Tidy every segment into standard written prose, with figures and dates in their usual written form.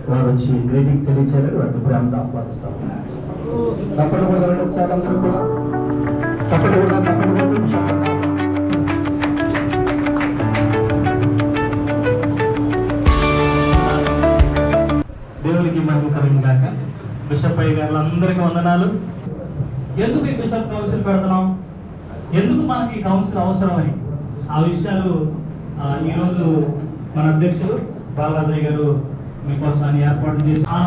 వారు వచ్చి గ్రీటింగ్స్ తెలియచేయాలని వారిని ప్రేమతో ఆహ్వానిస్తాం. చప్పట్లు కొడదామంటే ఒకసారి అందరూ కూడా చప్పట్లు కొడదాం. దేవునికి మహిమ కలిగిన గాక. బిషప్ అయ్య గారు అందరికీ వందనాలు. ఎందుకు ఈ బిషప్ కౌన్సిల్ పెడుతున్నాం, ఎందుకు మనకి ఈ కౌన్సిల్ అవసరమని ఆ విషయాలు ఈరోజు మన అధ్యక్షులు బాలరాజయ్య గారు మీకోసాన్ని ఏర్పాటు చేసి ఆ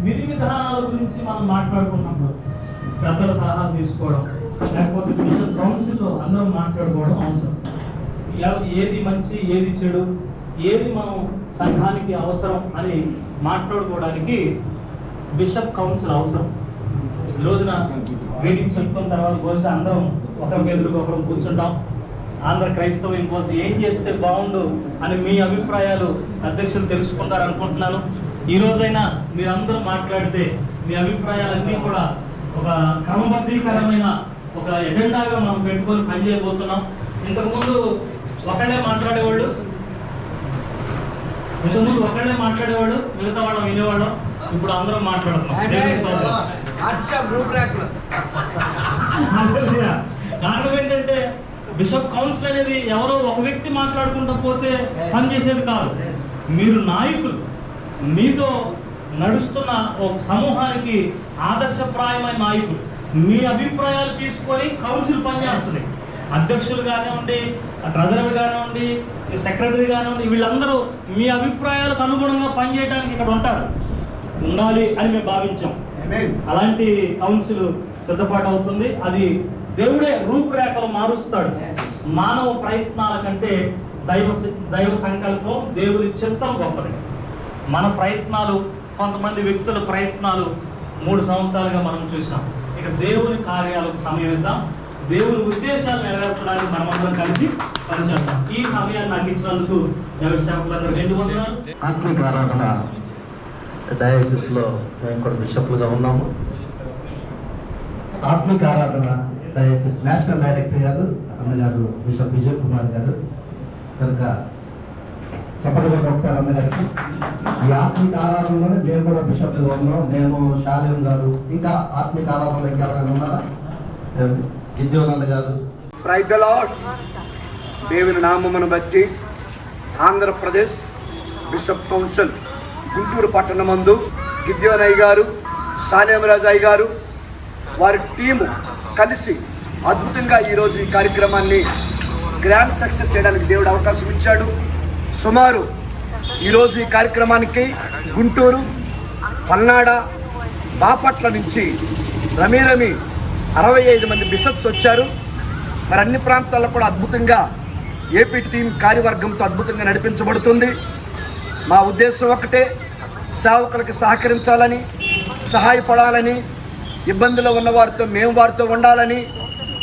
విధి విధానాల గురించి మనం మాట్లాడుకున్నప్పుడు పెద్దల సలహా తీసుకోవడం, లేకపోతే బిషప్ కౌన్సిల్లో అందరూ మాట్లాడుకోవడం అవసరం. ఏది మంచి, ఏది చెడు, ఏది మనం సంఘానికి అవసరం అని మాట్లాడుకోవడానికి బిషప్ కౌన్సిల్ అవసరం. ఈ రోజున మీటింగ్స్ చెప్పుకున్న తర్వాత బహుశా అందరం ఒకరికి ఎదురుగా ఒకరు కూర్చుంటాం. ఆంధ్ర క్రైస్తవం కోసం ఏం చేస్తే బాగుండు అని మీ అభిప్రాయాలు అధ్యక్షులు తెలుసుకుంటారు అనుకుంటున్నాను. ఈ రోజైనా మీరందరూ మాట్లాడితే మీ అభిప్రాయాలన్నీ కూడా ఒక క్రమబద్ధీకరమైన ఒక ఎజెండాగా మనం పెట్టుకొని పనిచేయబోతున్నాం. ఇంతకుముందు ఒకళ్ళే మాట్లాడేవాళ్ళు, మిగతా వాళ్ళం వినేవాళ్ళం. ఇప్పుడు అందరం మాట్లాడుతున్నాం. కారణం ఏంటంటే బిషప్ కౌన్సిల్ అనేది ఎవరో ఒక వ్యక్తి మాట్లాడుకుంటూ పోతే పనిచేసేది కాదు. మీరు నాయకులు, మీతో నడుస్తున్న ఒక సమూహానికి ఆదర్శప్రాయమైన నాయకులు. మీ అభిప్రాయాలు తీసుకొని కౌన్సిల్ పనిచేస్తుంది. అధ్యక్షులు కానివ్వండి, ట్రెజరర్ కానివ్వండి, సెక్రటరీ కానివ్వండి, వీళ్ళందరూ మీ అభిప్రాయాలకు అనుగుణంగా పనిచేయడానికి ఇక్కడ ఉండాలి అని మేము భావించాం. అలాంటి కౌన్సిల్ సిద్ధపాటు అవుతుంది. అది దేవుడే రూపురేఖలు మారుస్తాడు. మానవ ప్రయత్నాల కంటే దైవ సంకల్పం, దేవుడి చిత్తం గొప్పది. మన ప్రయత్నాలు, కొంతమంది వ్యక్తుల ప్రయత్నాలు 3 సంవత్సరాలుగా మనం చూసాం. ఇక దేవుని కార్యాలకు సమయం ఇద్దాం. దేవుని ఉద్దేశాలు నెరవేర్చడానికి మనమందరం కలిసి పనిచేద్దాం. ఈ సమయాన్ని నాకు ఇచ్చినందుకు దేవుడి సేవకులందరూ వందనాలు. ఆత్మిక ఆరాధన డయాసిస్లో మేము కూడా బిషప్లుగా ఉన్నాము. ఆత్మిక ఆరాధన డయాసిస్ నేషనల్ డైరెక్టర్ గారు అన్నగారు బిషప్ విజయ్ కుమార్ గారు కనుక చెప్పడం కూడా ఒకసారి అన్నగారికి. ఈ ఆత్మిక ఆరాధనలోనే మేము కూడా బిషప్లుగా ఉన్నాం. నేను శాలేం గారు, ఇంకా ఆత్మిక ఆరాధనలో ఇంకెవరైనా ఉన్నారా? గిద్యోన్ గారు. Praise the Lord. దేవుని నామమును బట్టి ఆంధ్రప్రదేశ్ బిషప్ కౌన్సిల్ గుంటూరు పట్టణమందు గిద్యోన్ అయ్య గారు, శాలేమరాజు అయ్య గారు, వారి టీము కలిసి అద్భుతంగా ఈరోజు ఈ కార్యక్రమాన్ని గ్రాండ్ సక్సెస్ చేయడానికి దేవుడు అవకాశం ఇచ్చాడు. సుమారు ఈరోజు ఈ కార్యక్రమానికి గుంటూరు, పల్నాడ, బాపట్ల నుంచి రమీ 65 మంది బిషప్స్ వచ్చారు. మరి అన్ని ప్రాంతాల్లో కూడా అద్భుతంగా ఏపీ టీం కార్యవర్గంతో అద్భుతంగా నడిపించబడుతుంది. మా ఉద్దేశం ఒకటే, సేవకులకు సహకరించాలని, సహాయపడాలని, ఇబ్బందులు ఉన్న వారితో మేము వారితో ఉండాలని,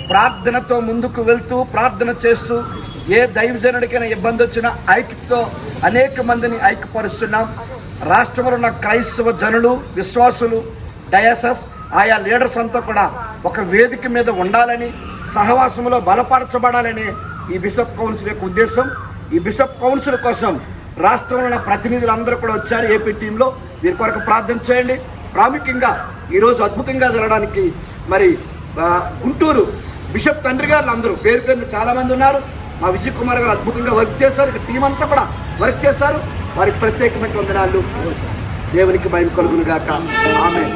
ప్రార్థనతో ముందుకు వెళ్తూ ప్రార్థన చేస్తూ ఏ దైవజనుడికైనా ఇబ్బంది వచ్చినా ఐక్యతతో అనేక మందిని ఐక్యపరుస్తున్నాం. రాష్ట్రంలో ఉన్న క్రైస్తవ జనులు, విశ్వాసులు, డయాసస్, ఆయా లీడర్స్ అంతా కూడా ఒక వేదిక మీద ఉండాలని, సహవాసంలో బలపరచబడాలని ఈ బిషప్ కౌన్సిల్ యొక్క ఉద్దేశం. ఈ బిషప్ కౌన్సిల్ కోసం రాష్ట్రంలో ఉన్న ప్రతినిధులు అందరూ కూడా వచ్చారు ఏపీ టీంలో. వీరి కొరకు ప్రార్థన చేయండి. ప్రాముఖ్యంగా ఈరోజు అద్భుతంగా జరగడానికి మరి గుంటూరు బిషప్ తండ్రి గారు అందరూ పేరు చాలామంది ఉన్నారు. మా విజయ్ కుమార్ గారు అద్భుతంగా వర్క్ చేశారు. ఇక టీం అంతా కూడా వర్క్ చేశారు. వారికి ప్రత్యేకమైన వందనాలు. దేవునికి మహిమ కలుగును గాక. ఆమేన్.